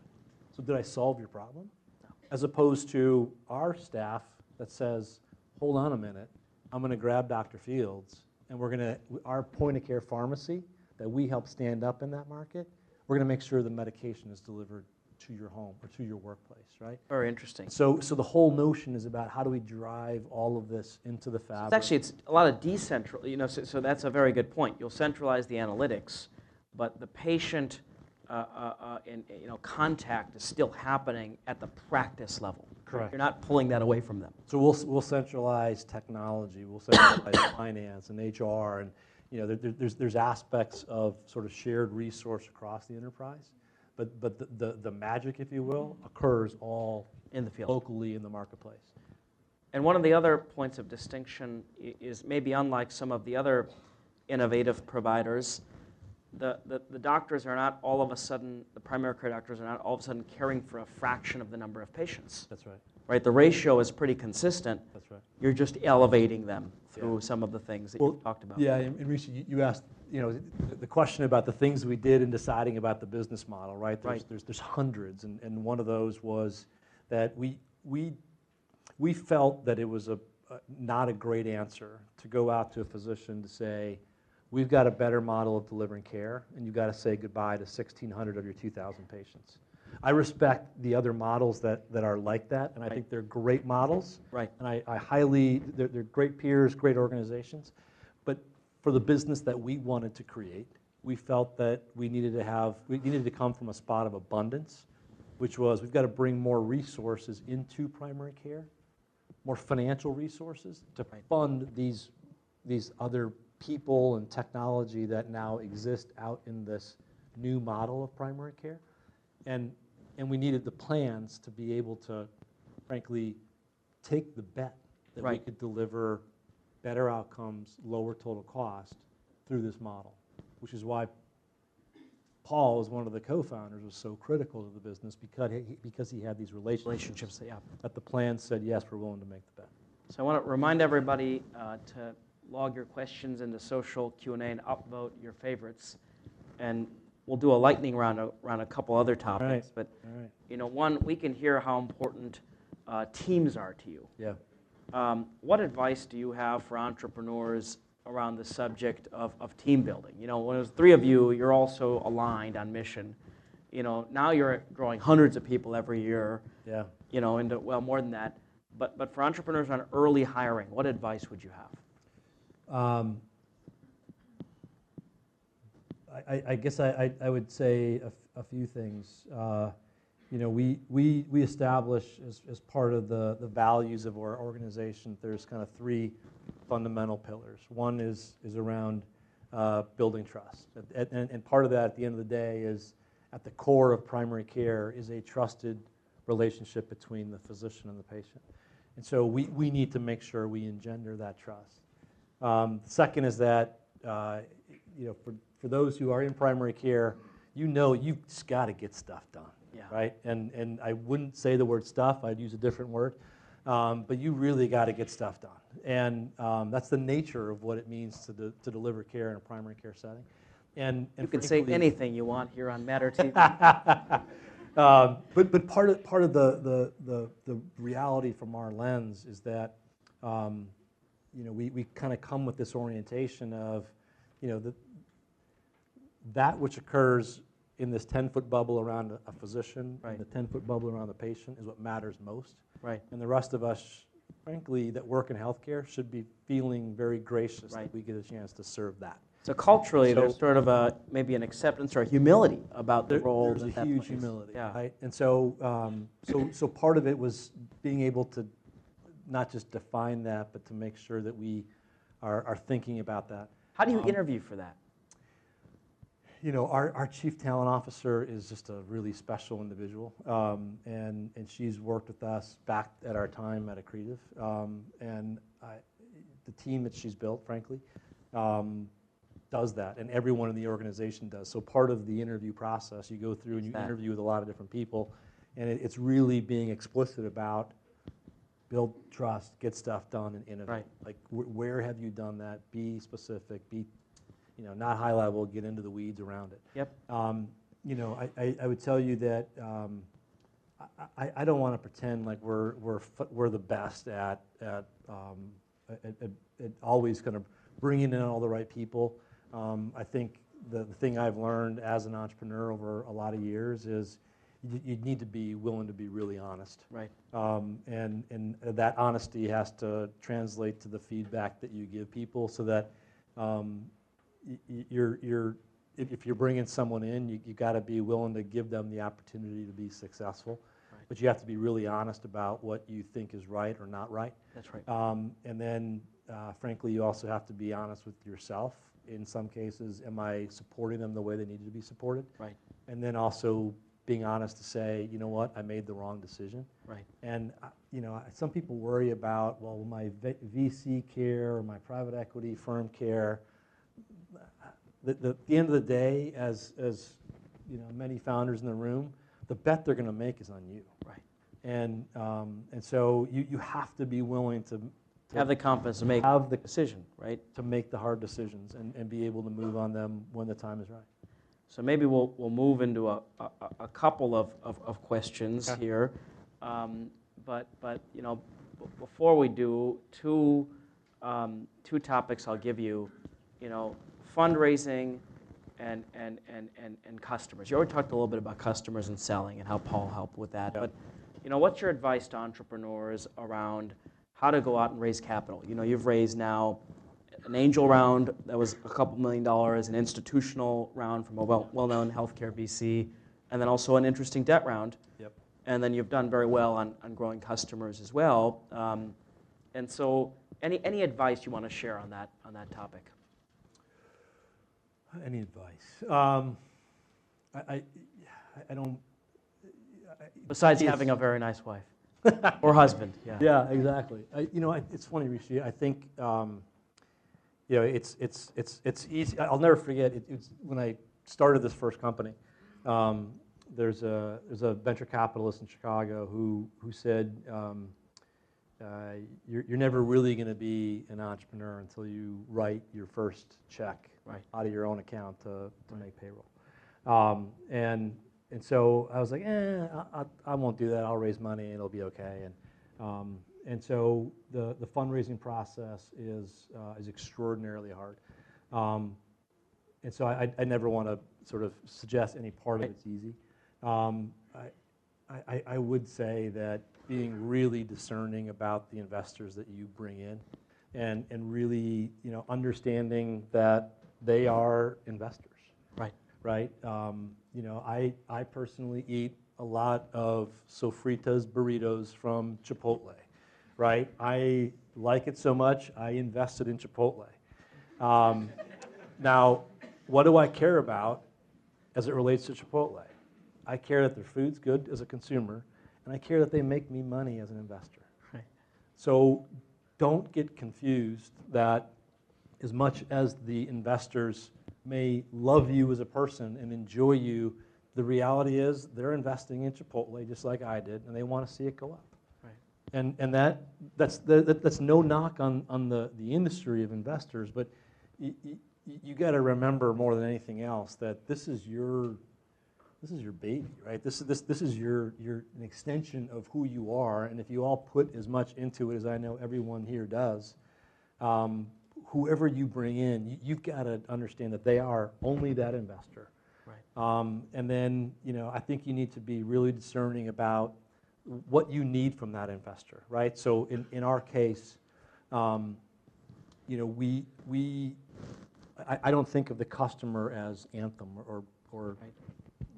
So did I solve your problem? No. As opposed to our staff that says, hold on a minute, I'm going to grab Dr. Fields, and our point-of-care pharmacy that we help stand up in that market, we're going to make sure the medication is delivered to your home or to your workplace, right? Very interesting. So the whole notion is about how do we drive all of this into the fabric. It's a lot of decentral, so that's a very good point. You'll centralize the analytics, but the patient contact is still happening at the practice level. Correct. You're not pulling that away from them. So we'll centralize technology, we'll centralize finance and HR, and there's aspects of sort of shared resource across the enterprise. But the magic, if you will, occurs all In the field. locally in the marketplace. And one of the other points of distinction is maybe unlike some of the other innovative providers, the doctors are not all of a sudden, the primary care doctors are not all of a sudden caring for a fraction of the number of patients. That's right. Right, the ratio is pretty consistent. That's right. You're just elevating them through Yeah. some of the things that Well, you've talked about. Yeah, and Rishi, you asked, the question about the things we did in deciding about the business model, right? There's hundreds, and one of those was that we felt that it was not a great answer to go out to a physician to say, we've got a better model of delivering care, and you've got to say goodbye to 1,600 of your 2,000 patients. I respect the other models that are like that, and I think they're great models. Right. And they're great peers, great organizations. But for the business that we wanted to create, we felt that we needed to come from a spot of abundance, which was we've got to bring more resources into primary care, more financial resources to fund these other people and technology that now exist out in this new model of primary care. And we needed the plans to be able to, frankly, take the bet that we could deliver better outcomes, lower total cost through this model, which is why Paul, as one of the co-founders, was so critical to the business because he had these relationships Yeah. that the plan said, yes, we're willing to make the bet. So I want to remind everybody to log your questions into social Q&A and upvote your favorites. And we'll do a lightning round around a couple other topics. But, you know, one, we can hear how important teams are to you. Yeah. What advice do you have for entrepreneurs around the subject of team building? You know, when it was three of you, you're also aligned on mission. You know, now you're growing hundreds of people every year. Yeah. You know, into, well, more than that. But for entrepreneurs on early hiring, what advice would you have? I guess I would say a few things. You know, we establish as part of the values of our organization, there's kind of three fundamental pillars. One is around building trust. And part of that at the end of the day is at the core of primary care is a trusted relationship between the physician and the patient. And so we need to make sure we engender that trust. The second is that, you know, for those who are in primary care, you know you've just got to get stuff done, Yeah. right? And I wouldn't say the word stuff, I'd use a different word. But you really got to get stuff done. And that's the nature of what it means to deliver care in a primary care setting. And You can say anything you want here on Matter TV. But part of the reality from our lens is that you know, we kind of come with this orientation of, you know, that which occurs in this 10-foot bubble around a physician, Right. and the 10-foot bubble around the patient is what matters most. Right. And the rest of us, frankly, that work in healthcare should be feeling very gracious Right. that we get a chance to serve that. So culturally, So- there's sort of maybe an acceptance or a humility about the role There's that a huge plays. humility, Yeah. right? And so, so part of it was being able to not just define that, but to make sure that we are thinking about that. How do you interview for that? You know, our chief talent officer is just a really special individual, and she's worked with us back at our time at Accretive, and the team that she's built, frankly, does that, and everyone in the organization does. So part of the interview process, you go through and you interview with a lot of different people, and it's really being explicit about build trust, get stuff done, and innovate. Right. Like, where have you done that? Be specific, be, you know, not high level, get into the weeds around it. Yep. You know, I would tell you that I don't want to pretend like we're the best at always kind of bringing in all the right people. I think the thing I've learned as an entrepreneur over a lot of years is you need to be willing to be really honest. Right. And that honesty has to translate to the feedback that you give people, so that if you're bringing someone in, you got to be willing to give them the opportunity to be successful. Right. But you have to be really honest about what you think is right or not right. That's right. And then, frankly, you also have to be honest with yourself. In some cases, am I supporting them the way they need to be supported? Right. And then also being honest to say, you know what, I made the wrong decision. Right. And you know, some people worry about, well, my VC care or my private equity firm care. At the end of the day, as you know, many founders in the room, the bet they're going to make is on you. Right. And so you have to be willing to Have the confidence to make have the decision, right? to make the hard decisions and be able to move on them when the time is right. So maybe we'll move into a couple of questions Okay. here. But you know, before we do, two topics I'll give you. You know, fundraising and customers. You already talked a little bit about customers and selling and how Paul helped with that. Yep. But you know, what's your advice to entrepreneurs around how to go out and raise capital? You know, you've raised now an angel round that was a couple $1 million, an institutional round from a well-known healthcare VC, and then also an interesting debt round. Yep. And then you've done very well on growing customers as well. And so, any advice you want to share on that topic? Any advice? I don't. Besides having a very nice wife. Or husband, yeah. Yeah, exactly. It's funny, Rishi. I think it's easy. I'll never forget. It's when I started this first company. There's a venture capitalist in Chicago who said, you're never really going to be an entrepreneur until you write your first check out of your own account to make payroll. And so I was like, I won't do that. I'll raise money and it'll be okay. And so the fundraising process is extraordinarily hard. And so I never want to sort of suggest any part of it's easy. I would say that being really discerning about the investors that you bring in, and really understanding that they are investors. Right. I personally eat a lot of sofritas burritos from Chipotle. Right. I like it so much I invested in Chipotle. Now, what do I care about as it relates to Chipotle? I care that their food's good as a consumer, and I care that they make me money as an investor. Right. So don't get confused that as much as the investors may love you as a person and enjoy you, the reality is they're investing in Chipotle just like I did, and they want to see it go up. Right. And that's no knock on the industry of investors, but you got to remember more than anything else that this is your baby, right? This is an extension of who you are, and if you all put as much into it as I know everyone here does, whoever you bring in, you've got to understand that they are only that investor. Right. And then I think you need to be really discerning about what you need from that investor, right? So in our case, I don't think of the customer as Anthem or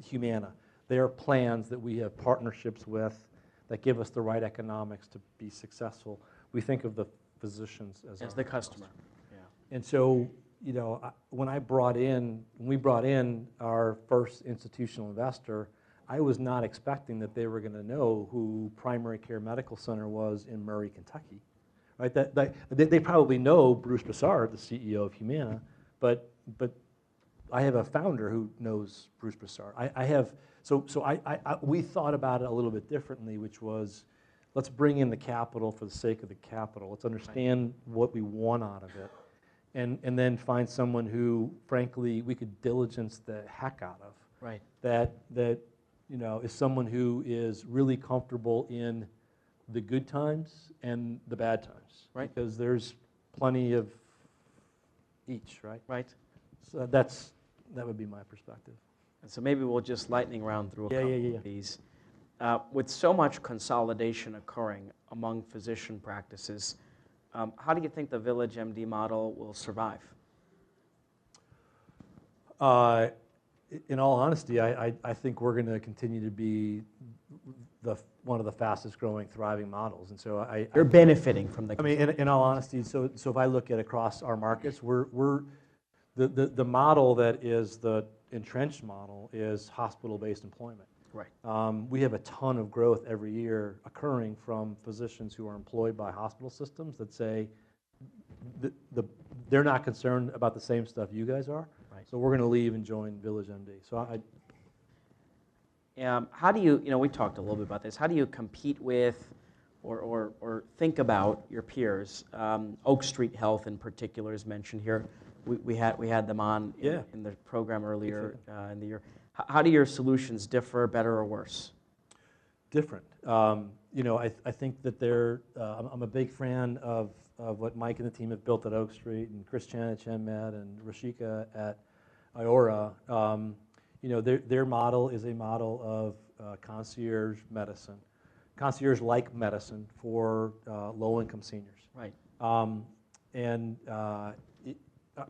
Humana. They are plans that we have partnerships with that give us the right economics to be successful. We think of the physicians as the customer. Yeah. And so, when we brought in our first institutional investor, I was not expecting that they were going to know who Primary Care Medical Center was in Murray, Kentucky. Right? They probably know Bruce Broussard, the CEO of Humana, but I have a founder who knows Bruce Broussard. We thought about it a little bit differently, which was, let's bring in the capital for the sake of the capital. Let's understand what we want out of it, and then find someone who, frankly, we could diligence the heck out of. Right. That is someone who is really comfortable in the good times and the bad times. Right. Because there's plenty of each, right? Right. So that would be my perspective. And so maybe we'll just lightning round through a couple of these. With so much consolidation occurring among physician practices, how do you think the VillageMD model will survive? In all honesty, I think we're going to continue to be one of the fastest growing, thriving models. And so You're benefiting from the... I mean, in all honesty, so if I look at across our markets, the model that is the entrenched model is hospital-based employment. Right. We have a ton of growth every year occurring from physicians who are employed by hospital systems that say they're not concerned about the same stuff you guys are. Right. So we're going to leave and join VillageMD. So how do you we talked a little bit about this. How do you compete with or think about your peers? Oak Street Health in particular is mentioned here. We had them on in the program earlier in the year. How do your solutions differ, better or worse? Different. I think that I'm a big fan of what Mike and the team have built at Oak Street, and Chris Chan at ChenMed, and Rashika at Iora. Their model is a model of concierge medicine, concierge-like medicine for low-income seniors. Right.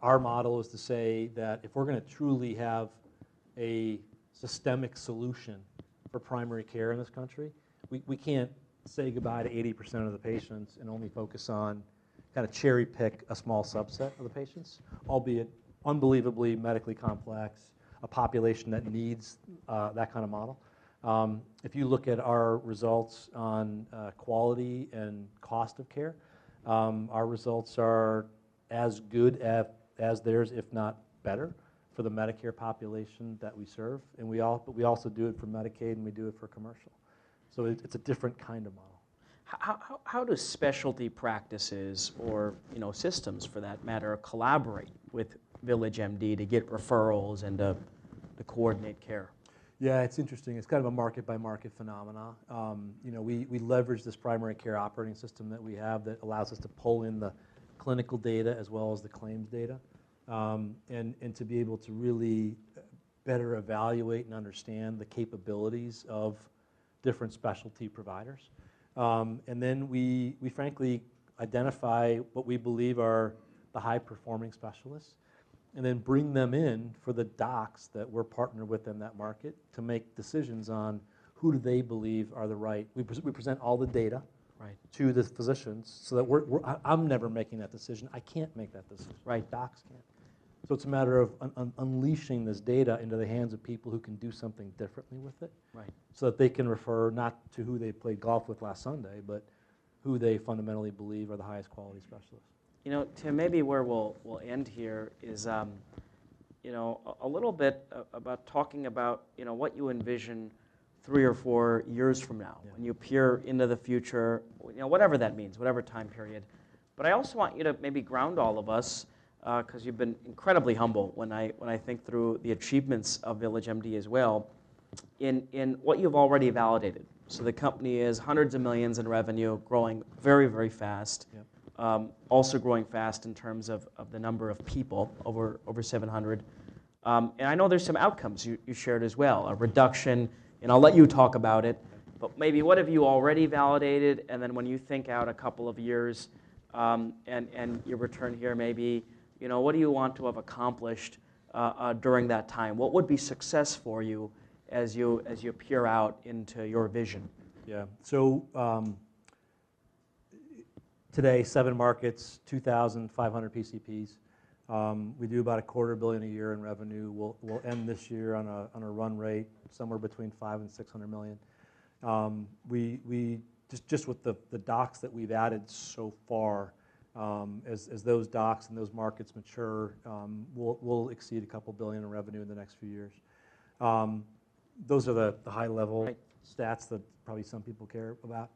Our model is to say that if we're going to truly have a systemic solution for primary care in this country, we can't say goodbye to 80% of the patients and only focus on kind of cherry pick a small subset of the patients, albeit unbelievably medically complex, a population that needs that kind of model. If you look at our results on quality and cost of care, our results are as good as theirs, if not better, for the Medicare population that we serve. And we also do it for Medicaid, and we do it for commercial. So it's a different kind of model. How do specialty practices or systems, for that matter, collaborate with VillageMD to get referrals and to coordinate care? Yeah, it's interesting. It's kind of a market-by-market phenomena. We leverage this primary care operating system that we have that allows us to pull in the clinical data as well as the claims data, and to be able to really better evaluate and understand the capabilities of different specialty providers. And then we frankly identify what we believe are the high-performing specialists, and then bring them in for the docs that we're partnered with in that market to make decisions on who do they believe are the right. We present all the data to the physicians so that I'm never making that decision. I can't make that decision. Right. Docs can't. So it's a matter of unleashing this data into the hands of people who can do something differently with it. Right. So that they can refer not to who they played golf with last Sunday, but who they fundamentally believe are the highest quality specialists. Tim, maybe where we'll end here is, a little bit about talking about, what you envision 3 or 4 years from now, when you peer into the future, whatever that means, whatever time period. But I also want you to maybe ground all of us, because you've been incredibly humble when I think through the achievements of VillageMD as well, in what you've already validated. So the company is hundreds of millions in revenue, growing very, very fast. Yep. Also growing fast in terms of the number of people, over 700. And I know there's some outcomes you shared as well, a reduction, and I'll let you talk about it, but maybe what have you already validated, and then when you think out a couple of years and you return here, maybe, what do you want to have accomplished during that time? What would be success for you as you peer out into your vision? Yeah, so today, 7 markets, 2,500 PCPs. We do about $250 million a year in revenue. We'll end this year on a run rate somewhere between $500 and $600 million. We just with the docs that we've added so far, as those docs and those markets mature, we'll exceed $2 billion in revenue in the next few years. Those are the high level stats that probably some people care about.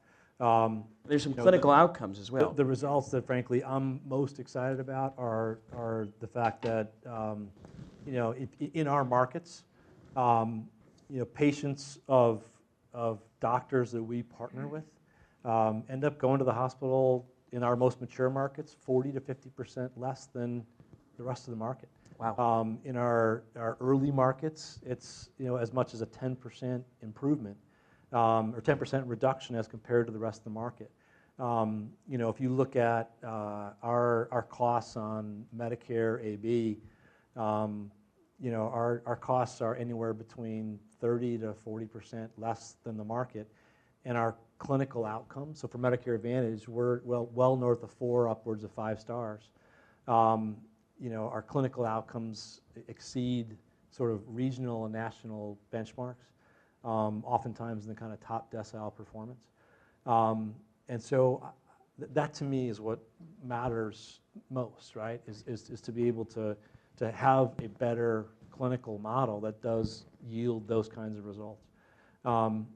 There's some clinical outcomes as well. The results that, frankly, I'm most excited about are the fact that, in our markets, patients of doctors that we partner with end up going to the hospital in our most mature markets 40 to 50% less than the rest of the market. Wow. In our early markets, it's as much as a 10% improvement. Or 10% reduction as compared to the rest of the market. If you look at our costs on Medicare AB, our costs are anywhere between 30 to 40% less than the market, and our clinical outcomes. So for Medicare Advantage, we're well north of 4, upwards of 5 stars. Our clinical outcomes exceed sort of regional and national benchmarks. Oftentimes in the kind of top decile performance. And so that to me is what matters most, right? Is to be able to have a better clinical model that does yield those kinds of results. When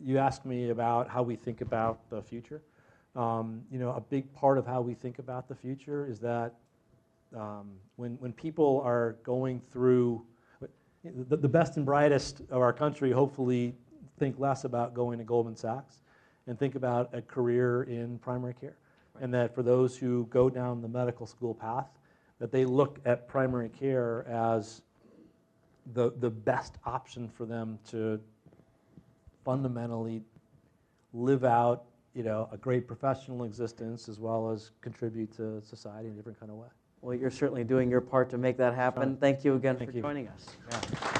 you ask me about how we think about the future, a big part of how we think about the future is that when people are going through the best and brightest of our country, hopefully think less about going to Goldman Sachs and think about a career in primary care. Right. And that for those who go down the medical school path, that they look at primary care as the best option for them to fundamentally live out a great professional existence as well as contribute to society in a different kind of way. Well, you're certainly doing your part to make that happen. Thank you again for Thank you. joining us. Yeah.